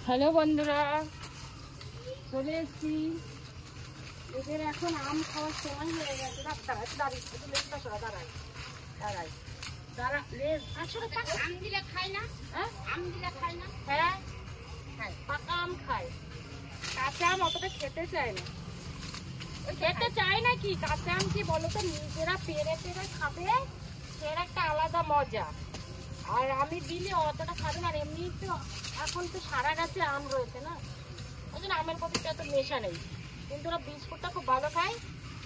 Hello বন্ধুরা, চলে এসছি। এদের এখন আম খাওয়ার সময় হয়ে গেছে। আম দিলে খায় না? হ্যাঁ, আম দিলে খায় না? হ্যাঁ খায়, পাকা আম খায়। কাঁচা আম অতটা খেতে চায় না। খেতে চায় না কি, কাঁচা আম কি বলতো, নিজেরা পেরে পেরে খাবে, সের একটা আলাদা মজা। আর আমি দিলে অতটা খাবে না। আর এমনি তো এখন তো সারা গাছে আম রয়েছে না, ওই জন্য আমের প্রতি এত নেশা নেই। কিন্তু ওরা বিস্কুটটা খুব ভালো খায়।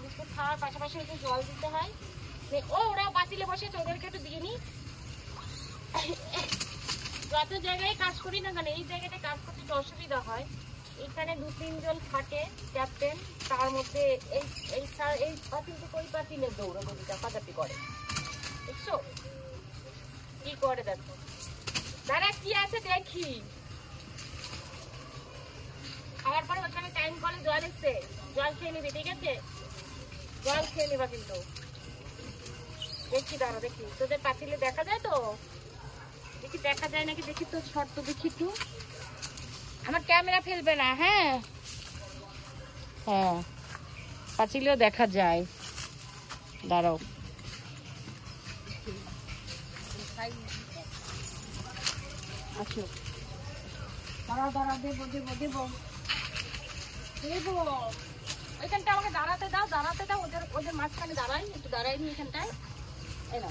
বিস্কুট খাওয়ার পাশাপাশি একটু জল দিতে হয়। ওরা বাতিলে বসেছে, ওদেরকে একটু দিয়ে নি। যত জায়গায় কাজ করি না কেন, এই জায়গাটা কাজ করতে একটু অসুবিধা হয়। এখানে 2-3 জন থাকে ক্যাপ্টেন, তার মধ্যে এই এই পাতিল থেকে ওই পাতিলে দৌড়াদৌড়ি চাপাচাপি করে। দেখছো কি করে, দেখো দাঁড়া কি আছে দেখি। খাওয়ার পরে ওখানে টাইম কলে জল এসছে, জল খেয়ে নিবি, ঠিক আছে? জল খেয়ে নিবা কিন্তু। দেখি দাঁড়া, দেখি তোদের পাতিলে দেখা যায় তো, দেখি দেখা যায় নাকি, দেখি তো শর্ত দেখি একটু। আমার ক্যামেরা ফেলবে না, হ্যাঁ হ্যাঁ, পাতিলেও দেখা যায়। দাঁড়াও, আচ্ছা দাঁড়াও দাঁড়াও, দেবো দেবো দেবো দেবো। ওইখানটা আমাকে দাঁড়াতে দাও, দাঁড়াতে দাও। ওদের ওদের মাঝখানে দাঁড়াই, একটু দাঁড়াই নি এখানটায়। এই না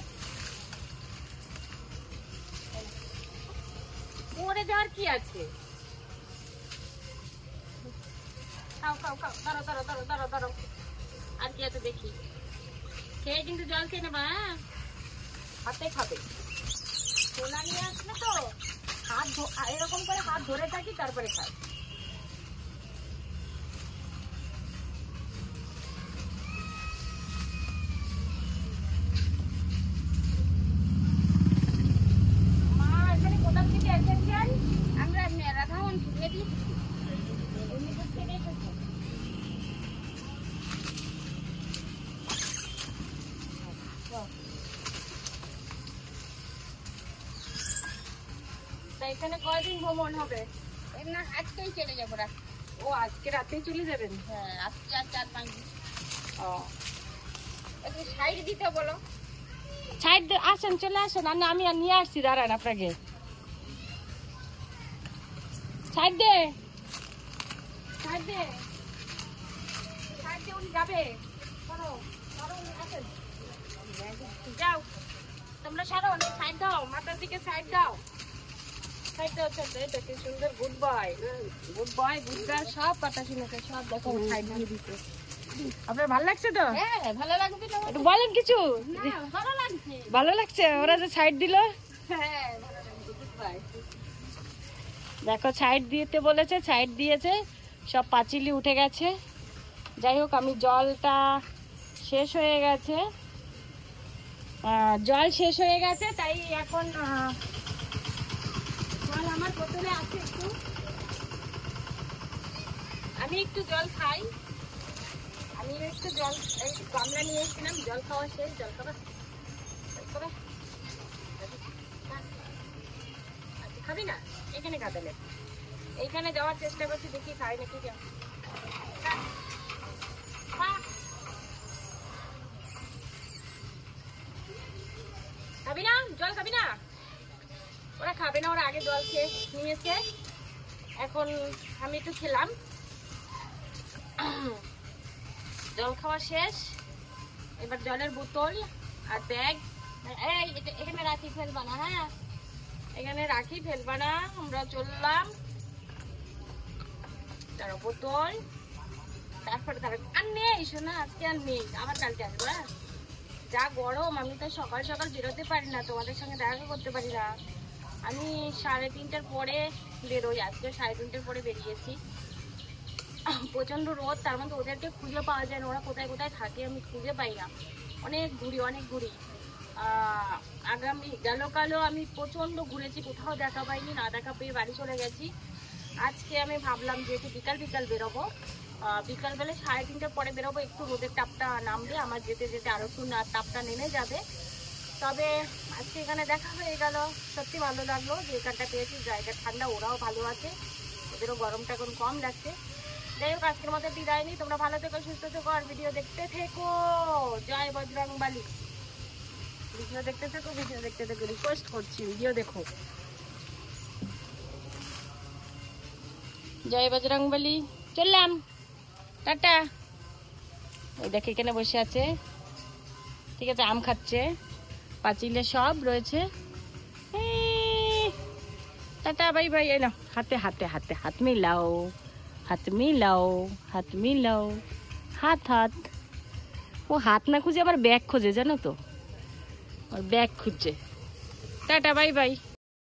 পড়ে যাওয়ার কি আছে? খাও খাও খাও, দাঁড়াও দাঁড়াও দাঁড়াও দাঁড়াও দাঁড়াও। আর কি আছে দেখি। খেয়ে কিন্তু জল খেয়ে নেবা, হ্যাঁ? হাতে খাবে। সোনা নিয়ে আসলে তো হাত এরকম করে হাত ধরে থাকি, তারপরে খাই। মা এখানে কোথা থেকে এসেছেন? আমরা রাধাবন থেকে দিচ্ছি। এখানে কয়দিন ভ্রমণ হবে? না, আজকেই চলে যাবো রাত। ও আজকে রাতেই চলে যাবেন? হ্যাঁ, আজকে আর 4-5 দিন। ও একটু সাইড দিতে বলো। সাইড আসেন, চলে আসেন। আমি আর নিয়ে আসছি, দাঁড়ান আপনাকে। সাইড দে, সাইড দে, সাইড দে, উনি যাবে। সরো সরো, আসেন, যাও তোমরা, সরো, সাইড দাও, মাথার দিকে সাইড দাও। সুন্দর good boy, good boy, good girl, সব কথা শুনেছে, সব দেখো সাইড দিয়ে দিচ্ছে। আপনার ভালো লাগছে তো? হ্যাঁ ভালো লাগছে। বলেন কিছু। ভালো লাগছে, ভালো লাগছে ওরা যে সাইড দিল। হ্যাঁ ভালো লাগছে, গুড বয়। দেখো সাইড দিতে বলেছে, সাইড দিয়েছে, সব পাঁচিলি উঠে গেছে। যাই হোক, আমি জলটা শেষ হয়ে গেছে, জল শেষ হয়ে গেছে, তাই এখন জল আমার বোতলে আছে একটু। আমি একটু জল খাই। আমি একটু জল, এই গামলা নিয়ে এসেছিলাম, জল খাওয়া শেষ। জল খাবা, খাবি না? এখানে খাতালে, এইখানে যাওয়ার চেষ্টা করছি, দেখি খাই নাকি। যা খাবি না? জল খাবি না? ওরা খাবে না, ওরা আগে জল খেয়ে নিয়েছে। এখন আমি একটু খেলাম, জল খাওয়া শেষ। এবার জলের বোতল আর ব্যাগ এখানে রাখি, ফেলবা না, হ্যাঁ এখানে রাখি, ফেলবা না। আমরা চললাম, তার বোতল, তারপরে আর নেই শোনা, আজকে আর নেই, আবার কালকে আসবো। হ্যাঁ, যা গরম, আমি তো সকাল সকাল বেরোতে পারি না, তোমাদের সঙ্গে দেখা করতে পারি না। আমি 3:30টার পরে বেরোই, আজকে 3:30টার পরে বেরিয়েছি। প্রচন্ড রোদ, তার মধ্যে ওদেরকে খুঁজে পাওয়া যায় না, ওরা কোথায় কোথায় থাকে আমি খুঁজে পাই না। অনেক ঘুরি, অনেক ঘুরি। কালও আমি প্রচন্ড ঘুরেছি, কোথাও দেখা পাইনি, না দেখা পেয়ে বাড়ি চলে গেছি। আজকে আমি ভাবলাম যে একটু বিকাল বিকাল বেরোবো, বিকালবেলা 3:30টার পরে বেরোবো, একটু রোদের তাপটা নামবে, আমার যেতে যেতে আরো একটু তাপটা নেমে যাবে। তবে আজকে এখানে দেখা হয়ে গেল, সত্যি ভালো লাগলো যে এখানটা পেয়েছি, জায়গা ঠান্ডা, ওরাও ভালো আছে। ওদেরও গরমটা এখন কম লাগছে। যাই হোক আজকের মতো বিদায় নিই, তোমরা ভালো থেকো, সুস্থ থেকো, আর ভিডিও দেখতে থেকো। জয় বজরংবলী। ভিডিও দেখতে থেকো, ভিডিও দেখতে থেকো, রিকোয়েস্ট করছি ভিডিও দেখো। জয় বজরংবলী, চললাম, টাটা। ওই দেখে এখানে বসে আছে, ঠিক আছে, আম খাচ্ছে, পাঁচিলে সব রয়েছে। Tata bye bye. এই না, হাতে হাতে হাতে হাত মিলাও, হাত মিলাও, হাত মিলাও, হাত হাত। ও হাত না খুঁজে আবার ব্যাগ খোঁজে, জানো তো, ব্যাগ খুঁজছে। Tata bye bye.